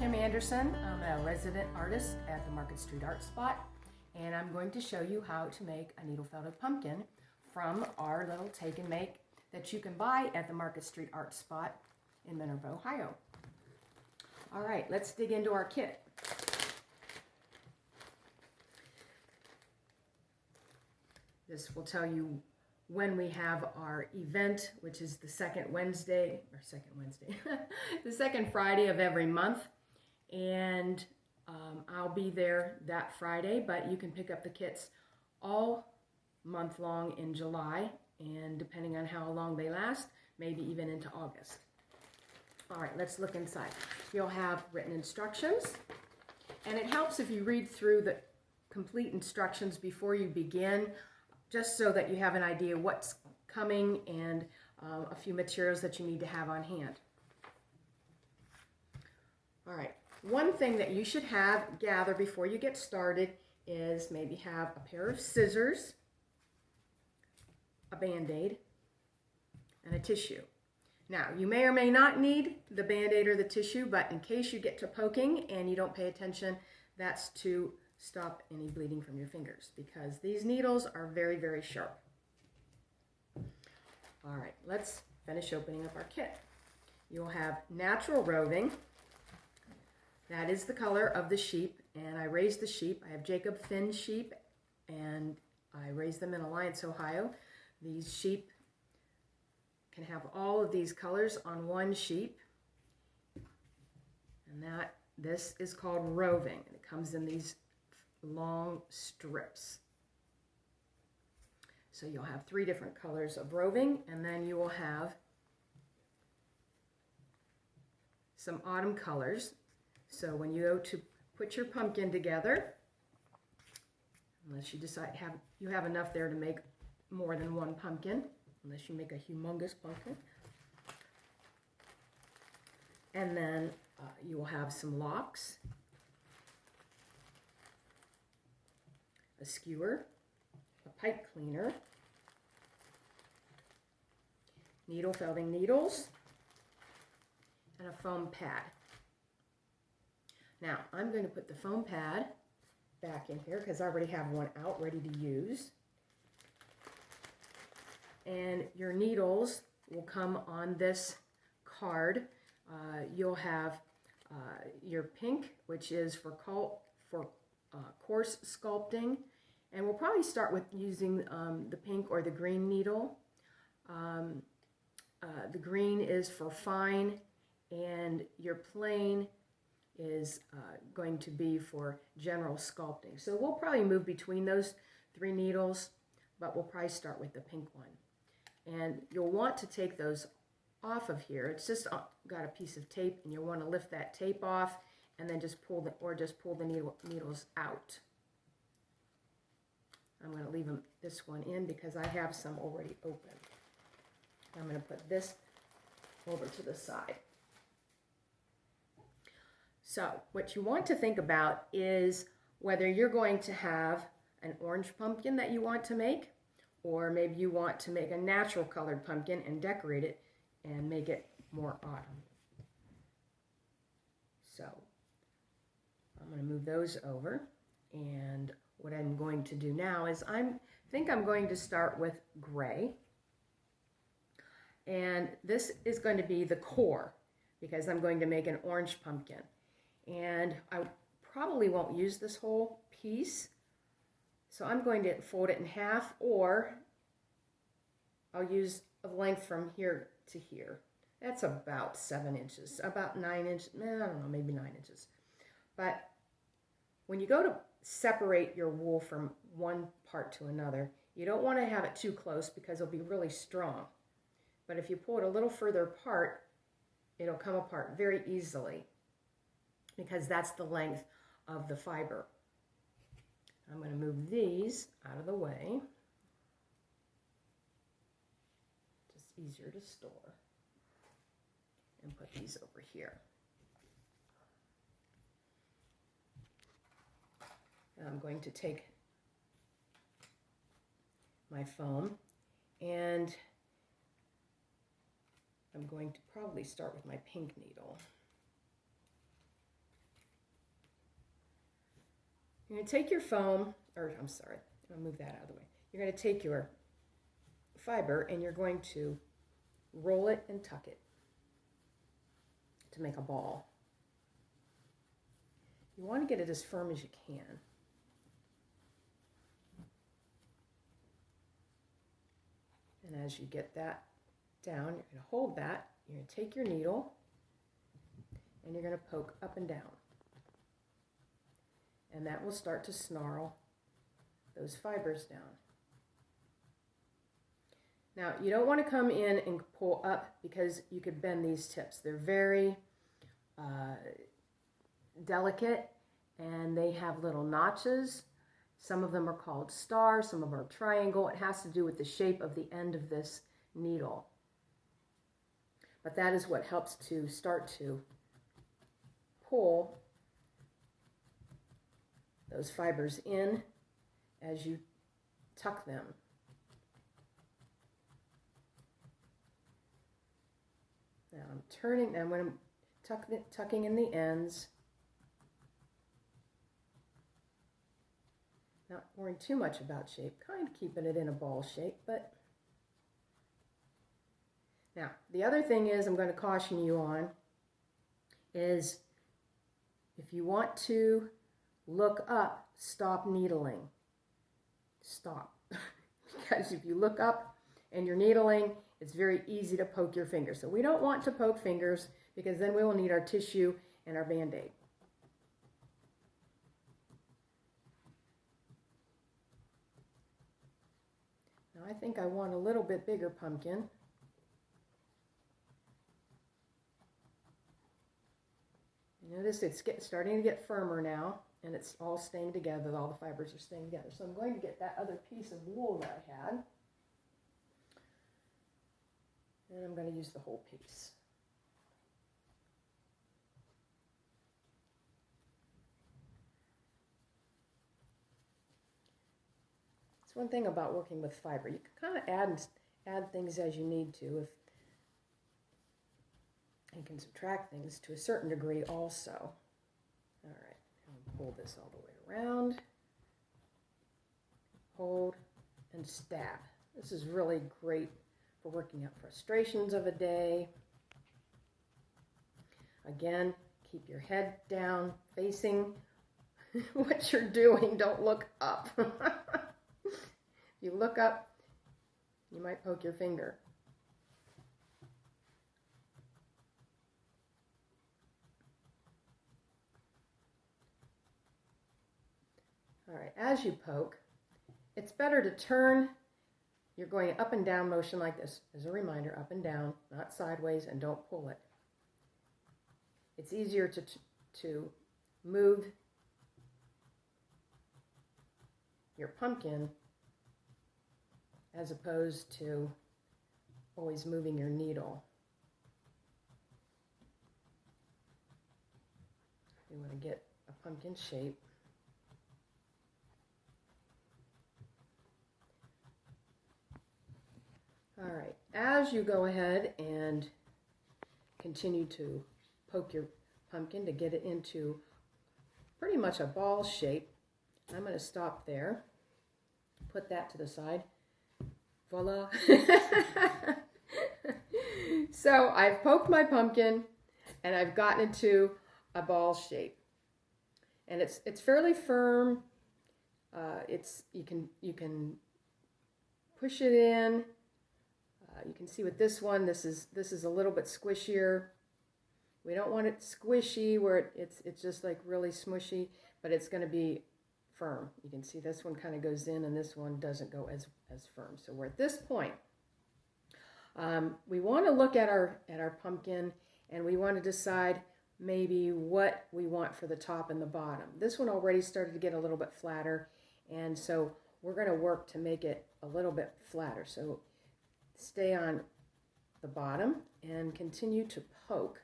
Kim Anderson. I'm a resident artist at the Market Street Art Spot, and I'm going to show you how to make a needle felted pumpkin from our little take and make that you can buy at the Market Street Art Spot in Minerva, Ohio. All right, let's dig into our kit. This will tell you when we have our event, which is the second the second Friday of every month. And I'll be there that Friday, but you can pick up the kits all month long in July, and depending on how long they last, maybe even into August. All right, let's look inside. You'll have written instructions, and it helps if you read through the complete instructions before you begin, just so that you have an idea what's coming and a few materials that you need to have on hand. All right, one thing that you should gather before you get started is maybe have a pair of scissors, a Band-Aid, and a tissue. Now, you may or may not need the Band-Aid or the tissue, but in case you get to poking and you don't pay attention, that's to stop any bleeding from your fingers, because these needles are very, very sharp. All right, let's finish opening up our kit. You'll have natural roving. That is the color of the sheep, and I raised the sheep. I have Jacob Finn sheep, and I raised them in Alliance, Ohio. These sheep can have all of these colors on one sheep, and this is called roving. It comes in these long strips. So you'll have 3 different colors of roving, and then you will have some autumn colors. So when you go to put your pumpkin together, unless you decide you have enough there to make more than one pumpkin, unless you make a humongous pumpkin, and then you will have some locks, a skewer, a pipe cleaner, needle felting needles, and a foam pad. Now, I'm going to put the foam pad back in here because I already have one out ready to use. And your needles will come on this card. You'll have your pink, which is for coarse sculpting. And we'll probably start with using the pink or the green needle. The green is for fine, and your plain is going to be for general sculpting. So we'll probably move between those 3 needles, but we'll probably start with the pink one. And you'll want to take those off of here. It's just got a piece of tape, and you'll want to lift that tape off and then just pull the needles out. I'm going to leave this one in because I have some already open. I'm going to put this over to the side. So what you want to think about is whether you're going to have an orange pumpkin that you want to make, or maybe you want to make a natural colored pumpkin and decorate it and make it more autumn. So I'm going to move those over, and what I'm going to do now is I think I'm going to start with gray, and this is going to be the core because I'm going to make an orange pumpkin. And I probably won't use this whole piece, so I'm going to fold it in half, or I'll use a length from here to here. That's about 7 inches, about 9 inches, I don't know, maybe 9 inches. But when you go to separate your wool from one part to another, you don't want to have it too close because it'll be really strong. But if you pull it a little further apart, it'll come apart very easily, because that's the length of the fiber. I'm going to move these out of the way. Just easier to store. And put these over here. And I'm going to take my foam, and I'm going to probably start with my pink needle. You're going to take your foam, or I'm sorry, I'll move that out of the way. You're going to take your fiber and you're going to roll it and tuck it to make a ball. You want to get it as firm as you can. And as you get that down, you're going to hold that. You're going to take your needle and you're going to poke up and down. And that will start to snarl those fibers down. Now, you don't want to come in and pull up because you could bend these tips. They're very delicate and they have little notches. Some of them are called stars, some of them are triangle. It has to do with the shape of the end of this needle. But that is what helps to start to pull those fibers in as you tuck them. Now I'm turning, and when I'm tucking in the ends, not worrying too much about shape, kind of keeping it in a ball shape, but now the other thing is I'm going to caution you on is if you want to look up, stop needling. Stop. Because if you look up and you're needling, it's very easy to poke your fingers. So we don't want to poke fingers because then we will need our tissue and our Band-Aid. Now I think I want a little bit bigger pumpkin. Notice it's starting to get firmer now, and it's all staying together. All the fibers are staying together. So I'm going to get that other piece of wool that I had, and I'm going to use the whole piece. It's one thing about working with fiber. You can kind of add things as you need to. If you can subtract things to a certain degree also. All right, I'll pull this all the way around. Hold and stab. This is really great for working out frustrations of a day. Again, keep your head down, facing what you're doing. Don't look up. If you look up, you might poke your finger. All right, as you poke, it's better to turn. You're going up and down motion like this. As a reminder, up and down, not sideways, and don't pull it. It's easier to move your pumpkin as opposed to always moving your needle. You want to get a pumpkin shape. All right, as you go ahead and continue to poke your pumpkin to get it into pretty much a ball shape, I'm going to stop there, put that to the side. Voila. So I've poked my pumpkin and I've gotten it to a ball shape. And it's fairly firm. You can push it in. You can see with this one, this is a little bit squishier. We don't want it squishy where it's just like really smushy, but it's going to be firm. You can see this one kind of goes in and this one doesn't go as firm. So we're at this point. We want to look at our pumpkin and we want to decide maybe what we want for the top and the bottom. This one already started to get a little bit flatter, and so we're going to work to make it a little bit flatter. So stay on the bottom and continue to poke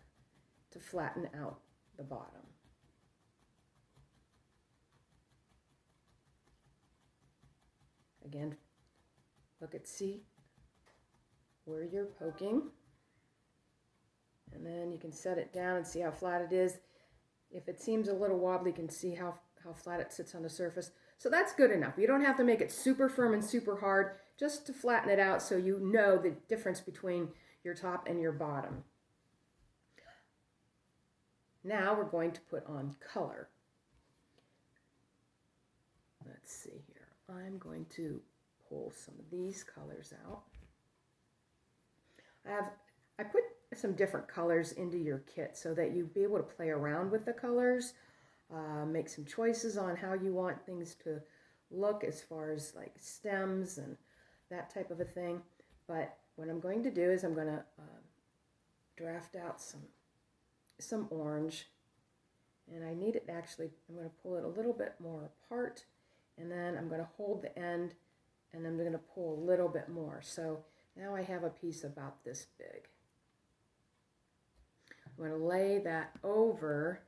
to flatten out the bottom. Again, see where you're poking, and then you can set it down and see how flat it is. If it seems a little wobbly, you can see how how flat it sits on the surface. So that's good enough. You don't have to make it super firm and super hard, just to flatten it out so you know the difference between your top and your bottom. Now we're going to put on color. Let's see here. I'm going to pull some of these colors out. I put some different colors into your kit so that you'll be able to play around with the colors, make some choices on how you want things to look as far as like stems and that type of a thing. But what I'm going to do is I'm going to draft out some orange, and I need it actually, I'm going to pull it a little bit more apart, and then I'm going to hold the end, and I'm going to pull a little bit more. So now I have a piece about this big. I'm going to lay that over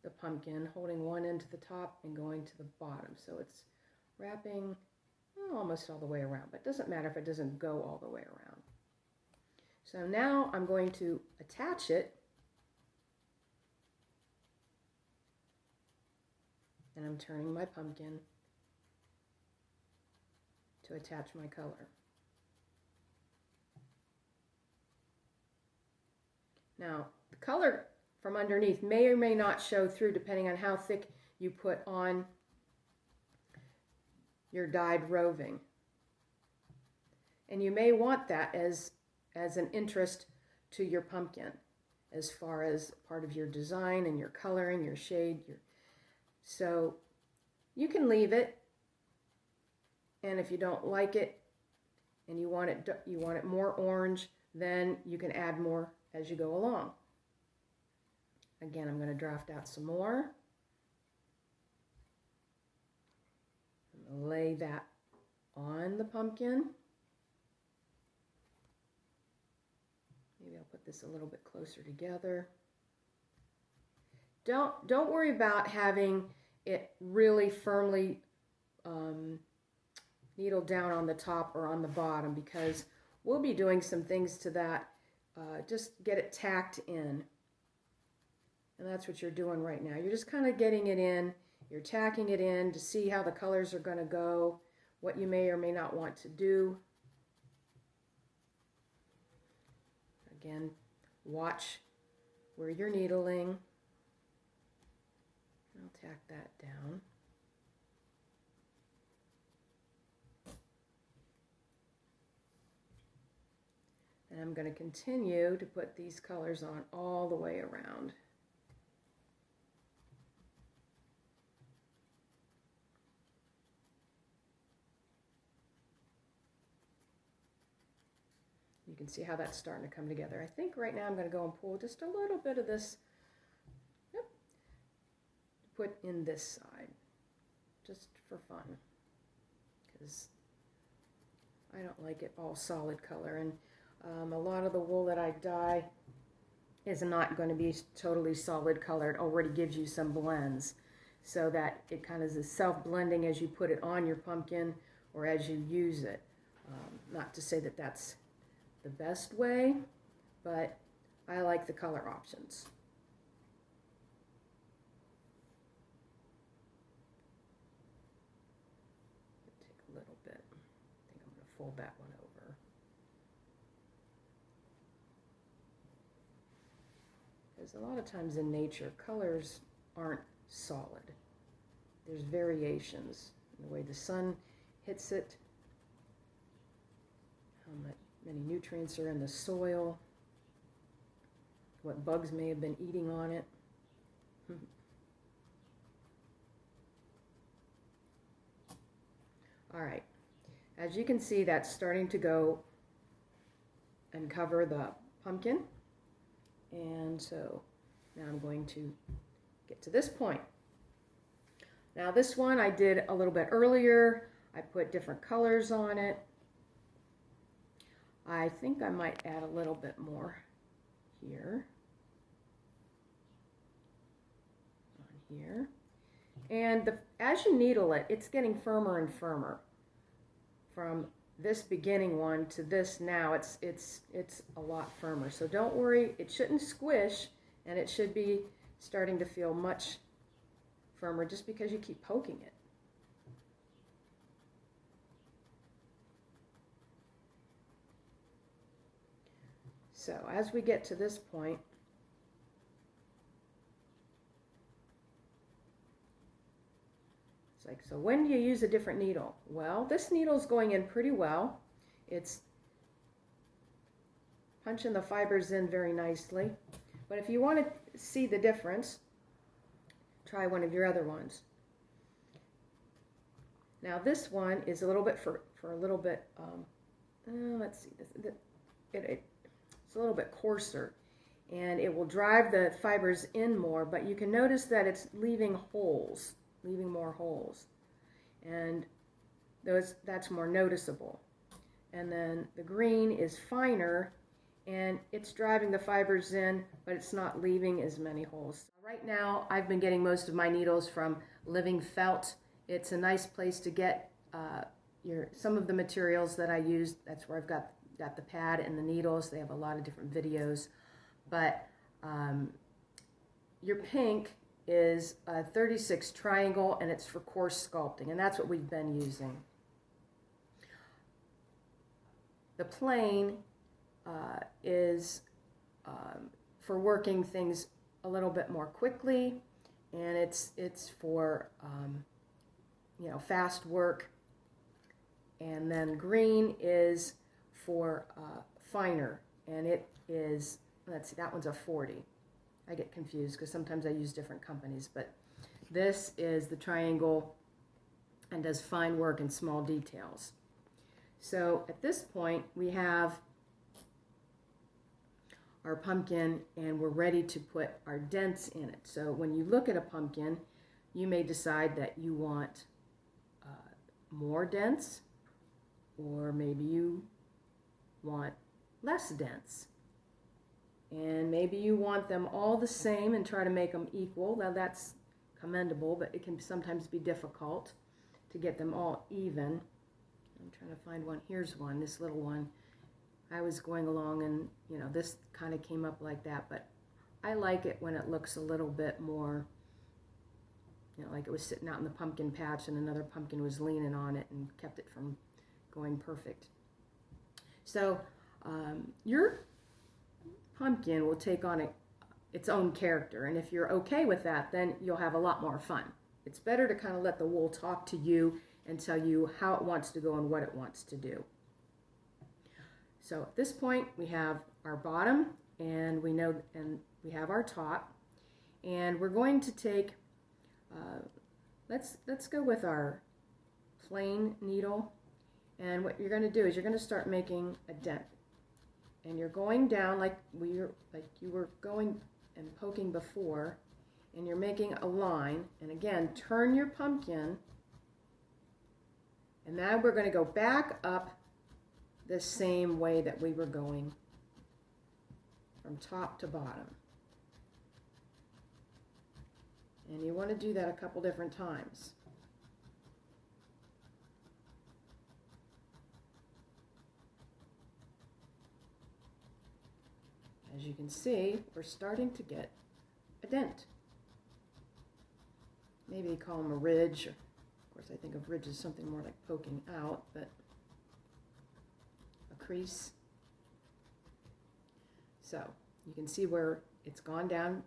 the pumpkin, holding one end to the top and going to the bottom. So it's wrapping almost all the way around, but it doesn't matter if it doesn't go all the way around. So now I'm going to attach it, and I'm turning my pumpkin to attach my color. Now, the color from underneath may or may not show through depending on how thick you put on your dyed roving. And you may want that as an interest to your pumpkin, as far as part of your design and your coloring, your shade. So you can leave it, and if you don't like it and you want it more orange, then you can add more as you go along. Again, I'm going to draft out some more. I'm going to lay that on the pumpkin. Maybe I'll put this a little bit closer together. Don't worry about having it really firmly needled down on the top or on the bottom, because we'll be doing some things to that. Just get it tacked in. And that's what you're doing right now. You're just kind of getting it in. You're tacking it in to see how the colors are going to go, what you may or may not want to do. Again, watch where you're needling. I'll tack that down. And I'm going to continue to put these colors on all the way around. You can see how that's starting to come together. I think right now I'm going to go and pull just a little bit of this, put in this side, just for fun, because I don't like it all solid color, and a lot of the wool that I dye is not going to be totally solid color. It already gives you some blends, so that it kind of is self-blending as you put it on your pumpkin or as you use it. Not to say that that's the best way, but I like the color options. Take a little bit. I think I'm going to fold that one over. Because a lot of times in nature, colors aren't solid. There's variations in the way the sun hits it, how many nutrients are in the soil, what bugs may have been eating on it. All right, as you can see, that's starting to go and cover the pumpkin. And so now I'm going to get to this point. Now this one I did a little bit earlier. I put different colors on it. I think I might add a little bit more here. On here. And as you needle it, it's getting firmer and firmer. From this beginning one to this now, it's a lot firmer. So don't worry, it shouldn't squish, and it should be starting to feel much firmer just because you keep poking it. So as we get to this point, it's like, so when do you use a different needle? Well, this needle is going in pretty well. It's punching the fibers in very nicely. But if you want to see the difference, try one of your other ones. Now this one is a little bit for a little bit, let's see, it's a little bit coarser, and it will drive the fibers in more, but you can notice that it's leaving holes, leaving more holes, and that's more noticeable. And then the green is finer, and it's driving the fibers in, but it's not leaving as many holes. Right now, I've been getting most of my needles from Living Felt. It's a nice place to get some of the materials that I use. That's where I've got the pad and the needles. They have a lot of different videos. But your pink is a 36 triangle, and it's for coarse sculpting, and that's what we've been using. The plain is for working things a little bit more quickly, and it's for fast work. And then green is for finer, and it is, let's see, that one's a 40. I get confused because sometimes I use different companies, but this is the triangle and does fine work in small details. So at this point we have our pumpkin, and we're ready to put our dents in it. So when you look at a pumpkin, you may decide that you want more dents, or maybe you want less dents, and maybe you want them all the same and try to make them equal. Now that's commendable, but it can sometimes be difficult to get them all even. I'm trying to find one. Here's one, this little one. I was going along and, this kind of came up like that, but I like it when it looks a little bit more, like it was sitting out in the pumpkin patch and another pumpkin was leaning on it and kept it from going perfect. So your pumpkin will take on its own character, and if you're okay with that, then you'll have a lot more fun. It's better to kind of let the wool talk to you and tell you how it wants to go and what it wants to do. So at this point we have our bottom, and we have our top, and we're going to take let's go with our plain needle, and what you're going to do is you're going to start making a dent, and you're going down like you were going and poking before, and you're making a line, and again turn your pumpkin, and now we're going to go back up the same way that we were going from top to bottom. And you want to do that a couple different times. As you can see, we're starting to get a dent. Maybe they call them a ridge. Of course, I think of ridge as something more like poking out, but a crease. So you can see where it's gone down,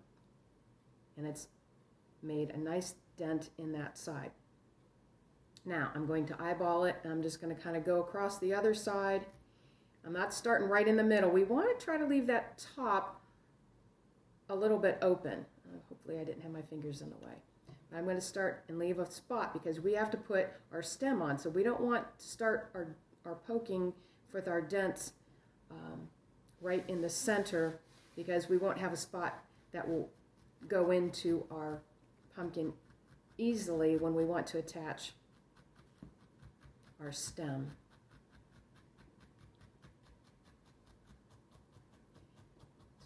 and it's made a nice dent in that side. Now I'm going to eyeball it, and I'm just going to kind of go across the other side. I'm not starting right in the middle. We want to try to leave that top a little bit open. Hopefully I didn't have my fingers in the way. But I'm going to start and leave a spot because we have to put our stem on. So we don't want to start our poking with our dents right in the center, because we won't have a spot that will go into our pumpkin easily when we want to attach our stem.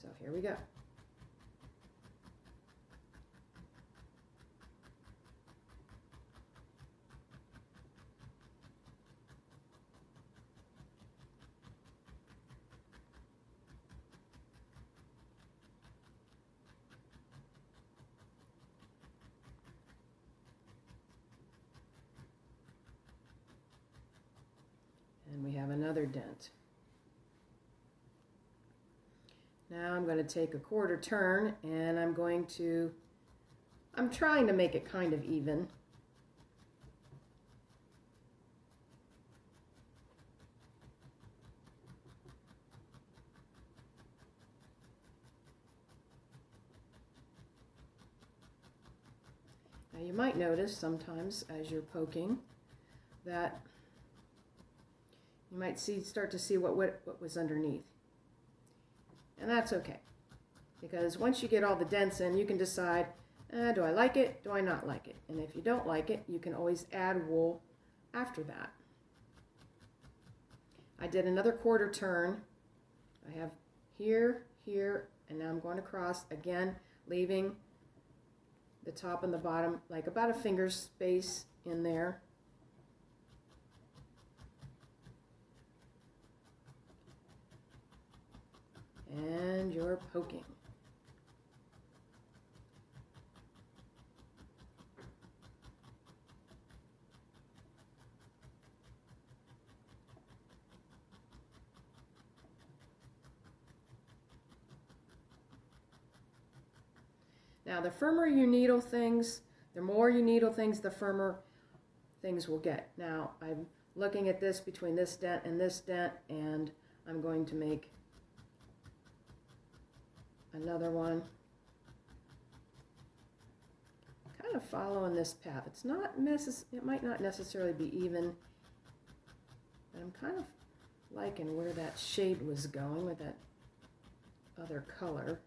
So here we go. another dent. Now I'm going to take a quarter turn and I'm trying to make it kind of even. Now you might notice sometimes as you're poking that you might start to see what was underneath. And that's okay, because once you get all the dents in, you can decide, do I like it, do I not like it? And if you don't like it, you can always add wool after that. I did another quarter turn. I have here, here, and now I'm going across again, leaving the top and the bottom like about a finger space in there. And you're poking. Now the firmer you needle things, the more you needle things, the firmer things will get. Now I'm looking at this between this dent, and I'm going to make another one, kind of following this path. It's not it might not necessarily be even, but I'm kind of liking where that shade was going with that other color.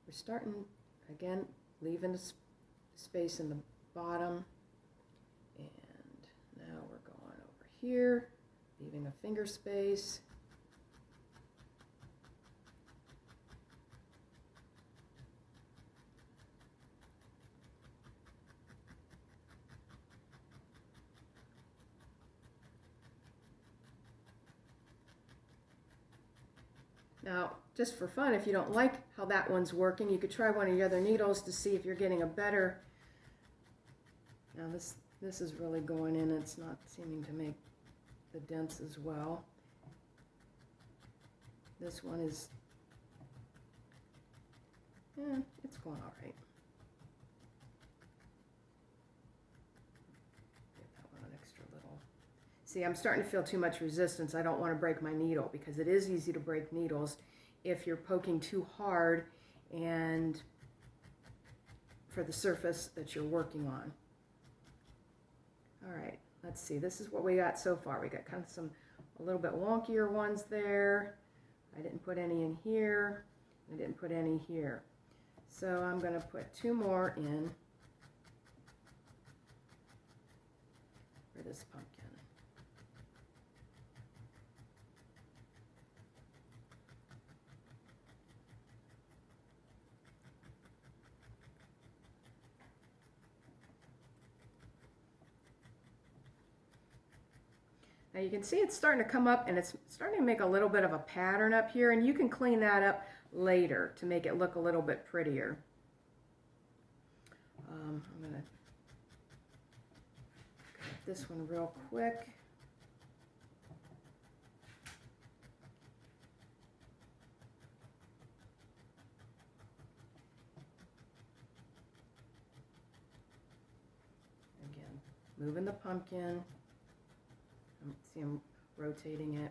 We're starting again, leaving a space in the bottom, and now we're going over here, leaving a finger space. Now, just for fun, if you don't like how that one's working, you could try one of your other needles to see if you're getting a better. Now this is really going in, it's not seeming to make the dents as well. This one is, it's going all right. Give that one an extra little. See, I'm starting to feel too much resistance. I don't want to break my needle, because it is easy to break needles if you're poking too hard and for the surface that you're working on. All right, let's see. This is what we got so far. We got kind of a little bit wonkier ones there. I didn't put any in here. I didn't put any here. So I'm going to put 2 more in for this pumpkin. Now you can see it's starting to come up, and it's starting to make a little bit of a pattern up here, and you can clean that up later to make it look a little bit prettier. I'm going to cut this one real quick. Again, moving the pumpkin. See, I'm rotating it.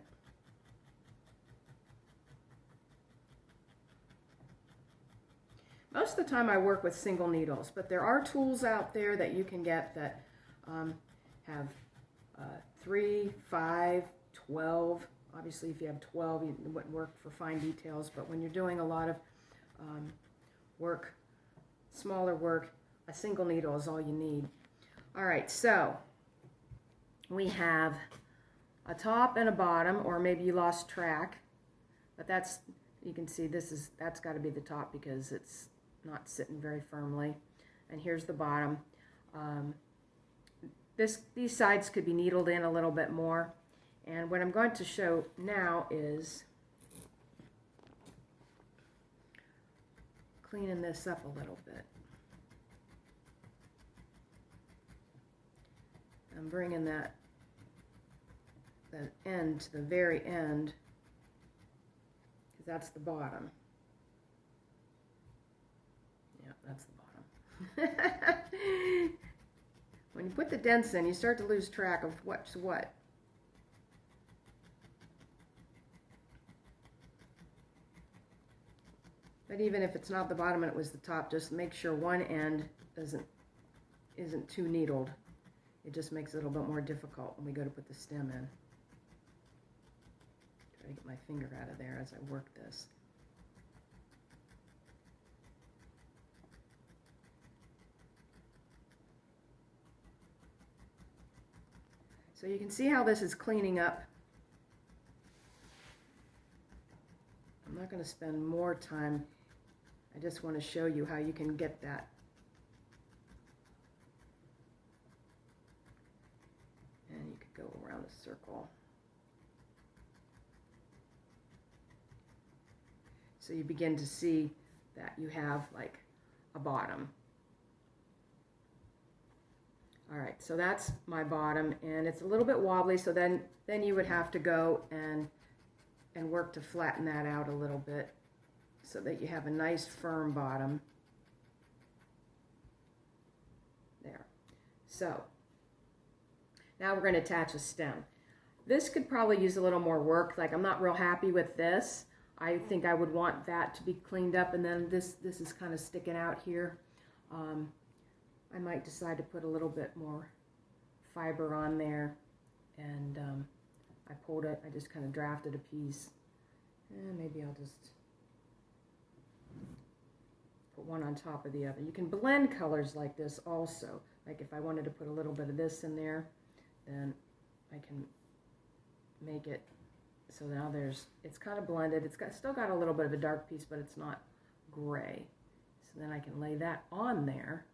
Most of the time I work with single needles, but there are tools out there that you can get that have 3, 5, 12. Obviously, if you have 12, it wouldn't work for fine details, but when you're doing a lot of work, smaller work, a single needle is all you need. All right, so we have a top and a bottom, or maybe you lost track, but you can see that's got to be the top because it's not sitting very firmly. And here's the bottom. These sides could be needled in a little bit more. And what I'm going to show now is cleaning this up a little bit. I'm bringing that end to the very end, because that's the bottom. Yeah, that's the bottom. When you put the dents in, you start to lose track of what's what. But even if it's not the bottom and it was the top, just make sure one end isn't too needled. It just makes it a little bit more difficult when we go to put the stem in. Try to get my finger out of there as I work this. So you can see how this is cleaning up. I'm not going to spend more time. I just want to show you how you can get that. And you could go around the circle. So you begin to see that you have like a bottom. All right, so that's my bottom, and it's a little bit wobbly, so then you would have to go and work to flatten that out a little bit so that you have a nice firm bottom. There. So now we're going to attach a stem. This could probably use a little more work. Like, I'm not real happy with this. I think I would want that to be cleaned up, and then this is kind of sticking out here. I might decide to put a little bit more fiber on there, and I pulled it, I just kind of drafted a piece, and maybe I'll just put one on top of the other. You can blend colors like this also. Like if I wanted to put a little bit of this in there, then I can make it so now it's kind of blended. It's still got a little bit of a dark piece, but it's not gray. So then I can lay that on there.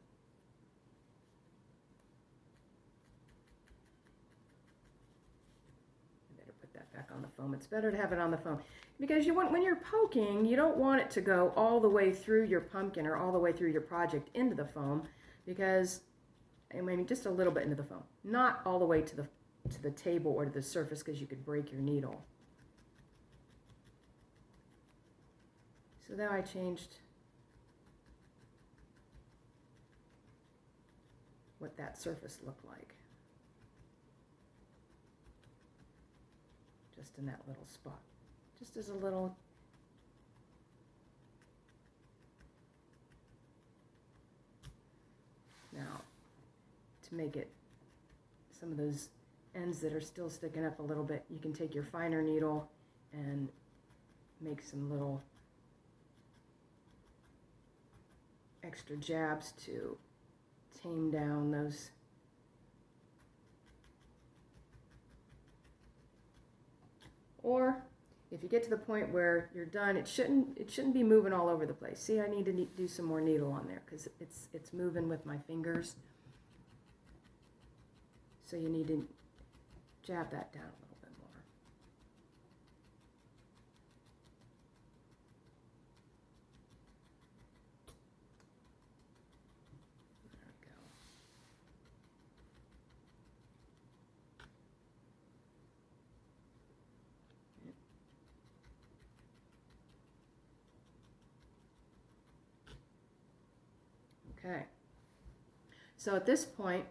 Back on the foam. It's better to have it on the foam because when you're poking, you don't want it to go all the way through your pumpkin or all the way through your project into the foam, because I mean just a little bit into the foam, not all the way to the table or to the surface, because you could break your needle. So now I changed what that surface looked like. Just in that little spot, just as a little. Now, to make it, some of those ends that are still sticking up a little bit, you can take your finer needle and make some little extra jabs to tame down those. Or if you get to the point where you're done, it shouldn't be moving all over the place. See, I need to do some more needle on there because it's moving with my fingers. So you need to jab that down a little bit more. There we go. Okay, so at this point,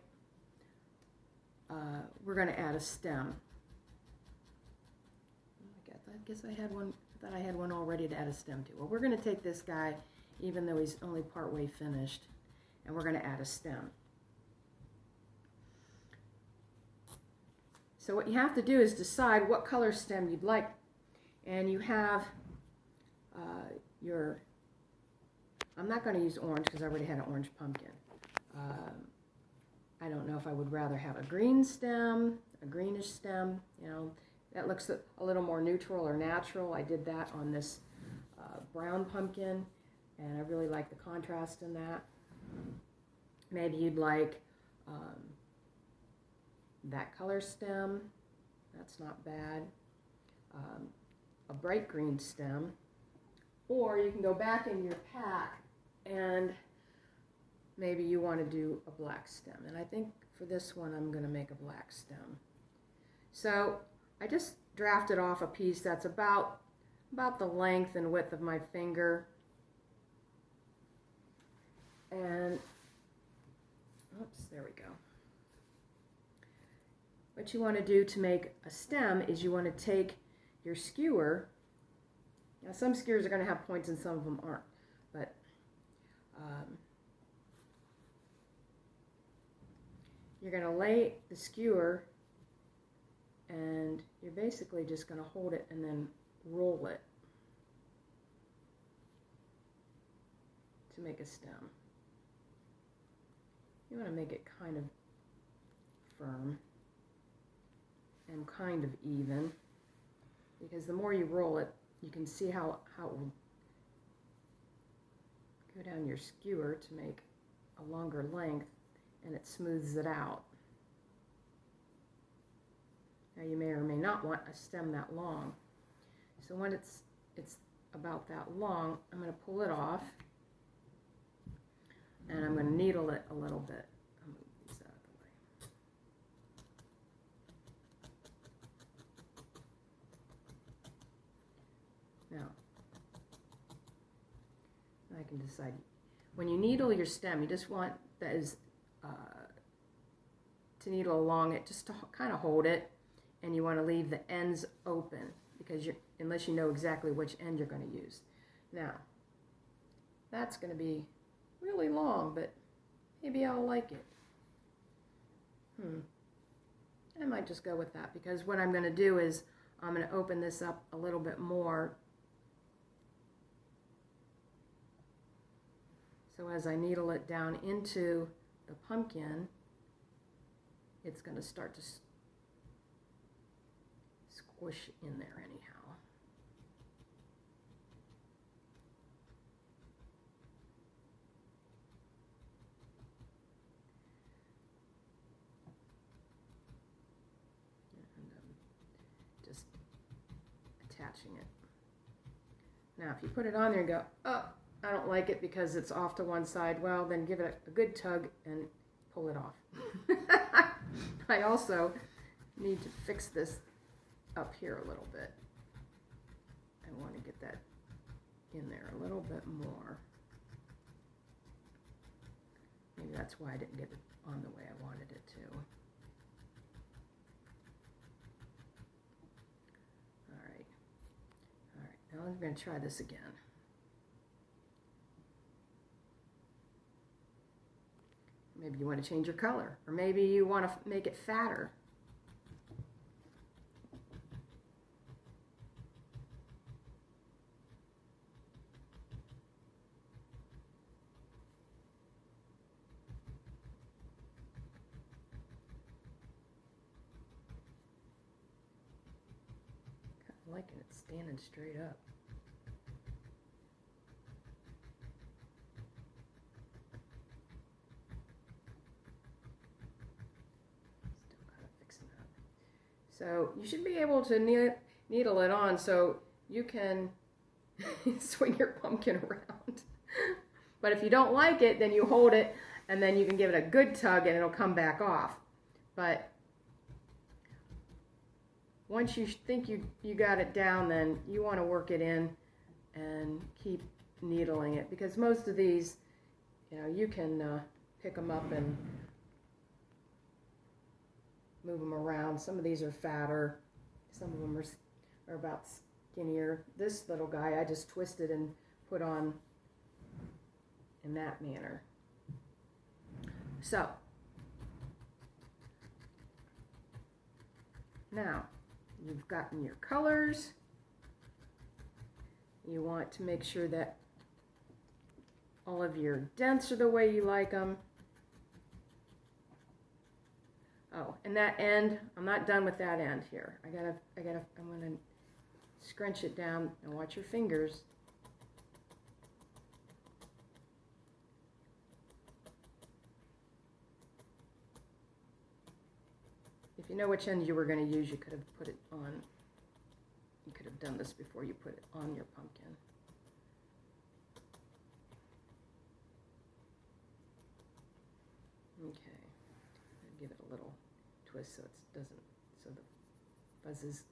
we're going to add a stem. I guess I had one. I thought I had one already to add a stem to. Well, we're going to take this guy, even though he's only partway finished, and we're going to add a stem. So what you have to do is decide what color stem you'd like, and you have your. I'm not going to use orange because I already had an orange pumpkin. I don't know if I would rather have a green stem, a greenish stem. You know, that looks a little more neutral or natural. I did that on this brown pumpkin, and I really like the contrast in that. Maybe you'd like that color stem. That's not bad. A bright green stem. Or you can go back in your pack And maybe you want to do a black stem. And I think for this one, I'm going to make a black stem. So I just drafted off a piece that's about the length and width of my finger. And, oops, there we go. What you want to do to make a stem is you want to take your skewer. Now some skewers are going to have points and some of them aren't, but you're going to lay the skewer and you're basically just going to hold it and then roll it to make a stem. You want to make it kind of firm and kind of even, because the more you roll it, you can see how it will go down your skewer to make a longer length, and it smooths it out. Now you may or may not want a stem that long. So when it's about that long, I'm going to pull it off, and I'm going to needle it a little bit. I'll move these out of the way. Now, I can decide. When you needle your stem, you just want that is to needle along it, just to kind of hold it, and you want to leave the ends open because unless you know exactly which end you're going to use. Now, that's going to be really long, but maybe I'll like it. I might just go with that, because what I'm going to do is I'm going to open this up a little bit more. So as I needle it down into the pumpkin, it's going to start to squish in there anyhow. Just attaching it. Now if you put it on there and go, oh, I don't like it because it's off to one side, well then give it a good tug and pull it off. I also need to fix this up here a little bit. I want to get that in there a little bit more. Maybe that's why I didn't get it on the way I wanted it to. Now I'm going to try this again. Maybe you want to change your color, or maybe you want to make it fatter. Kind of liking it standing straight up. So you should be able to needle it on so you can swing your pumpkin around. But if you don't like it, then you hold it and then you can give it a good tug and it'll come back off. But once you think you got it down, then you want to work it in and keep needling it, because most of these, you can pick them up and move them around. Some of these are fatter, some of them are about skinnier. This little guy I just twisted and put on in that manner. So now you've gotten your colors. You want to make sure that all of your dents are the way you like them. Oh, and that end, I'm not done with that end here. I'm gonna scrunch it down and watch your fingers. If you know which end you were going to use, you could have put it on. You could have done this before you put it on your pumpkin. Okay, I'll give it a little twist so it doesn't, so the buzzes.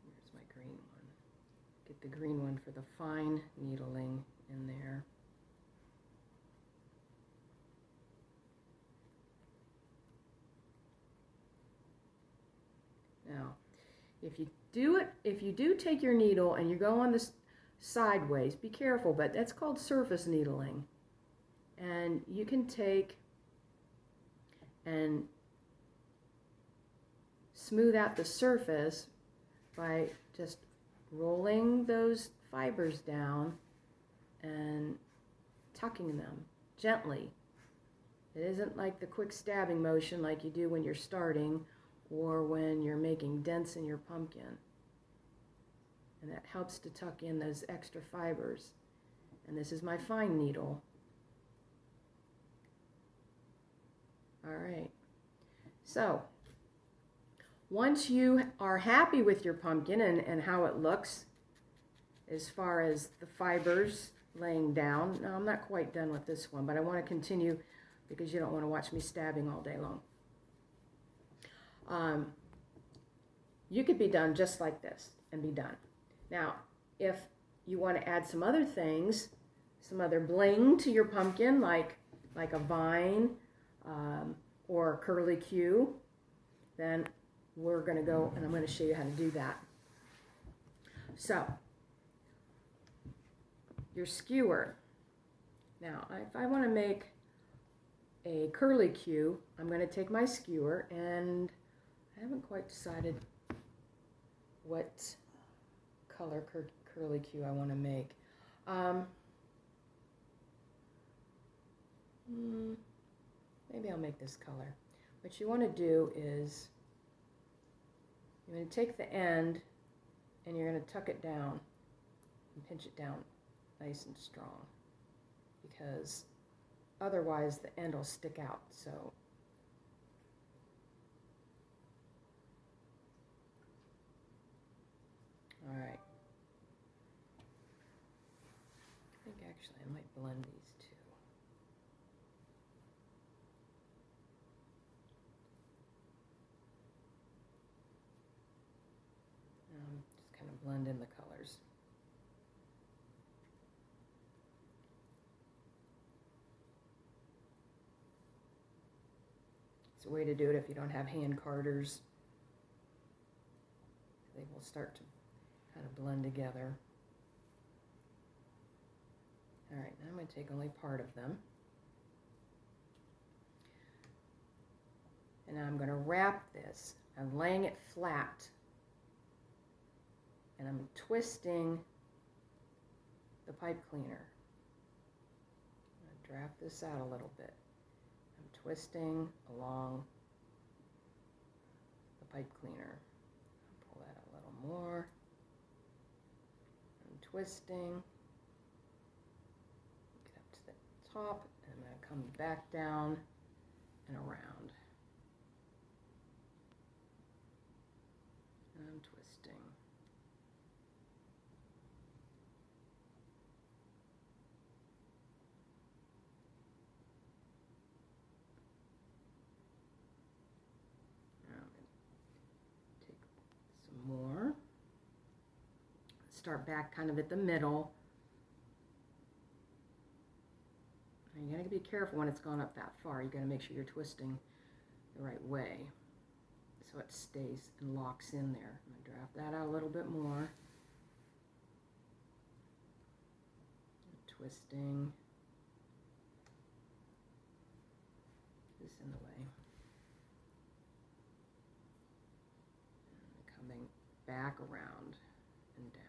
Here's my green one. Get the green one for the fine needling in there. Now, if you do take your needle and you go on this sideways, be careful, but that's called surface needling. And you can take and smooth out the surface by just rolling those fibers down and tucking them gently. It isn't like the quick stabbing motion like you do when you're starting or when you're making dents in your pumpkin. And that helps to tuck in those extra fibers. And this is my fine needle. All right. So, once you are happy with your pumpkin and how it looks, as far as the fibers laying down, now I'm not quite done with this one, but I want to continue because you don't want to watch me stabbing all day long. You could be done just like this and be done. Now, if you want to add some other things, some other bling to your pumpkin, like a vine or curly Q, then we're going to go and I'm going to show you how to do that. So, your skewer. Now, if I want to make a curly Q, I'm going to take my skewer, and I haven't quite decided what color curly Q I want to make. Maybe I'll make this color. What you want to do is you're going to take the end and you're going to tuck it down and pinch it down nice and strong, because otherwise the end will stick out. So all right. I think actually I might blend these two. Just kind of blend in the colors. It's a way to do it if you don't have hand carders. They will start to kind of blend together. All right, now I'm going to take only part of them. And now I'm going to wrap this. I'm laying it flat. And I'm twisting the pipe cleaner. I'm going to draft this out a little bit. I'm twisting along the pipe cleaner. I'll pull that a little more. I'm twisting. Get up to the top, and I'm going to come back down and around. And I'm twisting. More. Start back kind of at the middle. And you gotta be careful when it's gone up that far. You gotta make sure you're twisting the right way so it stays and locks in there. I'm gonna draft that out a little bit more. Twisting this in the way. Coming back around and down.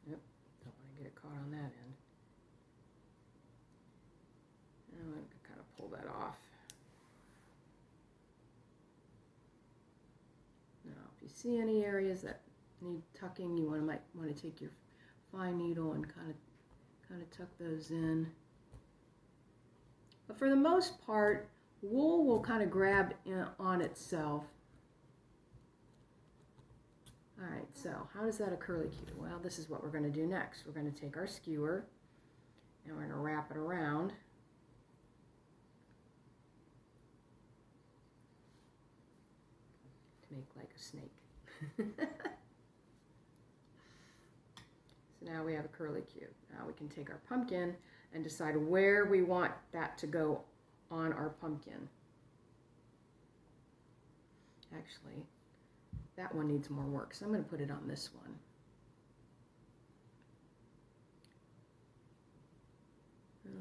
Yep, don't want to get it caught on that end. And I'm going to kind of pull that off. Now, if you see any areas that need tucking, you might want to take your fine needle and kind of tuck those in. But for the most part, wool will kind of grab on itself All right, so how does that a curlicue? Well, this is what we're going to do next. We're going to take our skewer and we're going to wrap it around. To make like a snake. So now we have a curlicue. Now we can take our pumpkin and decide where we want that to go on our pumpkin. Actually, that one needs more work, so I'm going to put it on this one.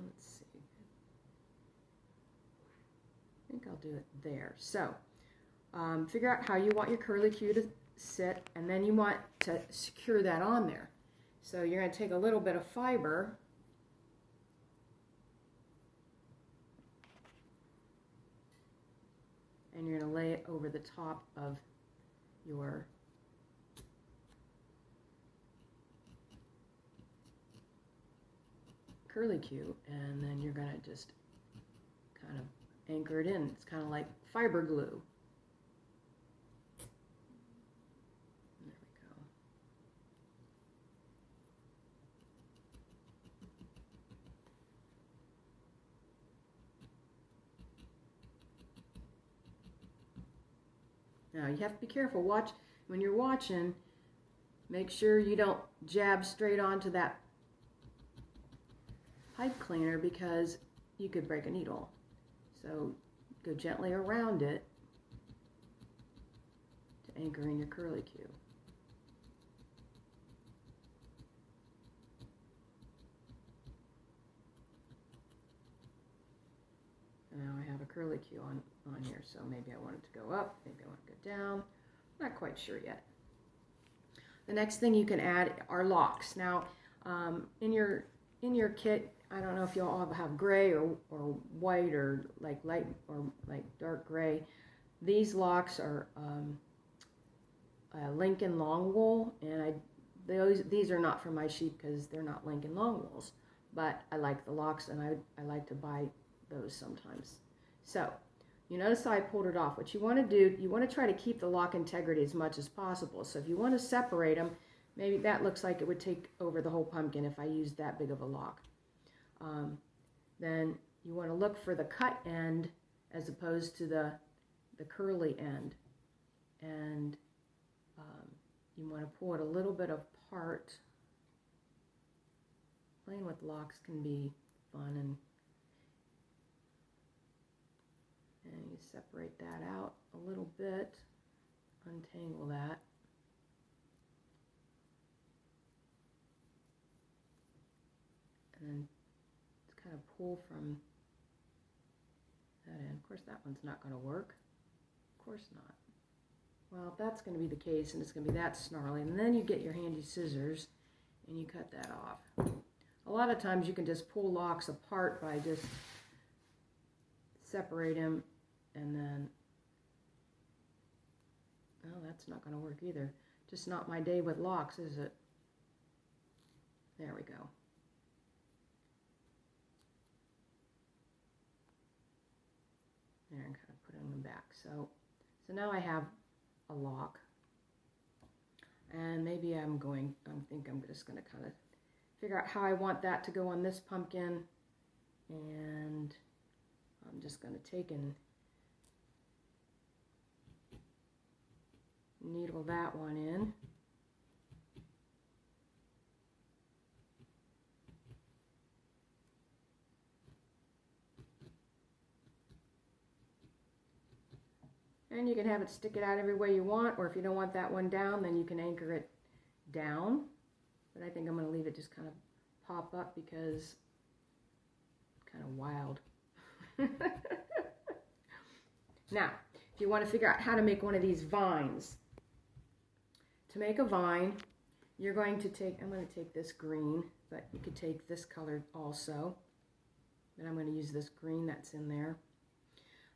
Let's see. I think I'll do it there. So, figure out how you want your curlicue to sit, and then you want to secure that on there. So you're going to take a little bit of fiber and you're going to lay it over the top of your curlicue, and then you're going to just kind of anchor it in. It's kind of like fiber glue. There we go. Now you have to be careful. Watch when you're watching. Make sure you don't jab straight onto that pipe cleaner because you could break a needle. So go gently around it to anchor in your curlicue. Now I have a curlicue on here, so maybe I want it to go up, maybe I want it to go down. Not quite sure yet. The next thing you can add are locks. Now, in your kit, I don't know if you all have gray or white or like light or like dark gray. These locks are Lincoln long wool, and these are not for my sheep because they're not Lincoln long wools. But I like the locks, and I like to buy those sometimes. So you notice how I pulled it off. What you want to do, you want to try to keep the lock integrity as much as possible. So if you want to separate them, maybe that looks like it would take over the whole pumpkin if I used that big of a lock. Then you want to look for the cut end as opposed to the curly end. And you want to pull it a little bit apart. Playing with locks can be fun, and you separate that out a little bit, untangle that. And then just kind of pull from that end. Of course, that one's not going to work. Of course not. Well, if that's going to be the case and it's going to be that snarly, and then you get your handy scissors and you cut that off. A lot of times you can just pull locks apart by just separate them, and then, oh, that's not going to work either. Just not my day with locks, is it? There we go. There, and kind of putting them back. So now I have a lock, and maybe I think I'm just going to kind of figure out how I want that to go on this pumpkin, and I'm just going to take and needle that one in. And you can have it stick it out every way you want, or if you don't want that one down, then you can anchor it down. But I think I'm going to leave it just kind of pop up because it's kind of wild. Now, if you want to figure out how to make one of these vines, to make a vine, you're going to take, I'm going to take this green, but you could take this color also. And I'm going to use this green that's in there.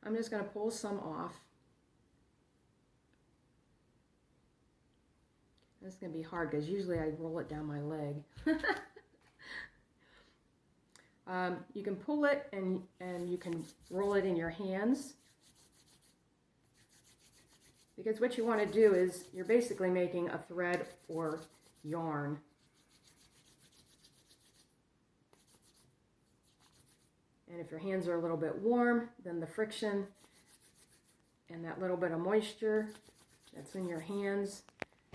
I'm just going to pull some off. This is going to be hard because usually I roll it down my leg. You can pull it and you can roll it in your hands. Because what you want to do is you're basically making a thread or yarn. And if your hands are a little bit warm, then the friction and that little bit of moisture that's in your hands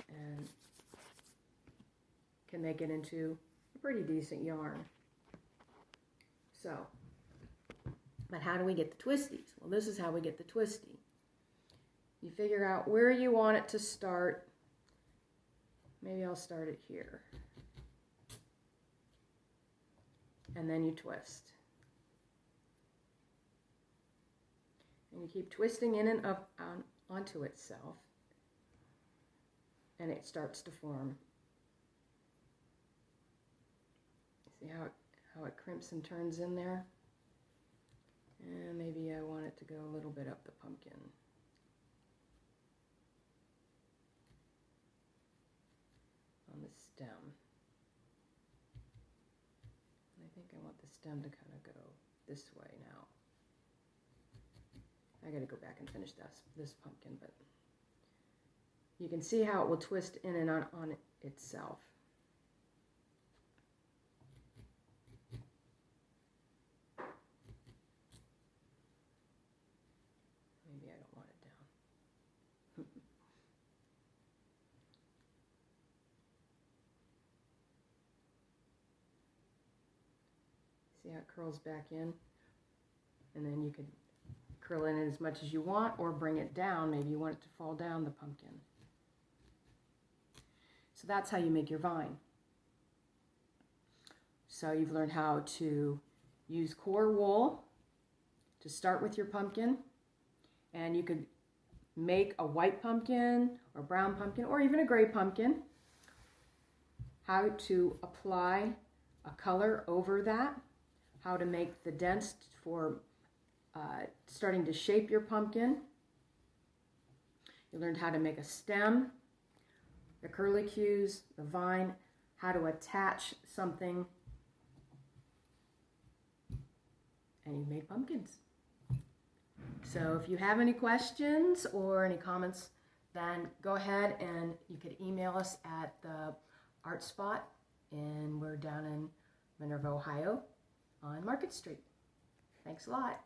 and can make it into a pretty decent yarn. So, but how do we get the twisties? Well, this is how we get the twisty. You figure out where you want it to start. Maybe I'll start it here. And then you twist. And you keep twisting in and up onto itself. And it starts to form. See how it crimps and turns in there? And maybe I want it to go a little bit up the pumpkin. On the stem. And I think I want the stem to kind of go this way now. I got to go back and finish this pumpkin, but you can see how it will twist in and on itself. Maybe I don't want it down. See how it curls back in? And then you could curl in it as much as you want or bring it down. Maybe you want it to fall down the pumpkin. So that's how you make your vine. So you've learned how to use core wool to start with your pumpkin. And you could make a white pumpkin or brown pumpkin or even a gray pumpkin. How to apply a color over that. How to make the dents for starting to shape your pumpkin. You learned how to make a stem, the curlicues, the vine, how to attach something, and you've made pumpkins. So if you have any questions or any comments, then go ahead and you could email us at the Art Spot, and we're down in Minerva, Ohio on Market Street. Thanks a lot.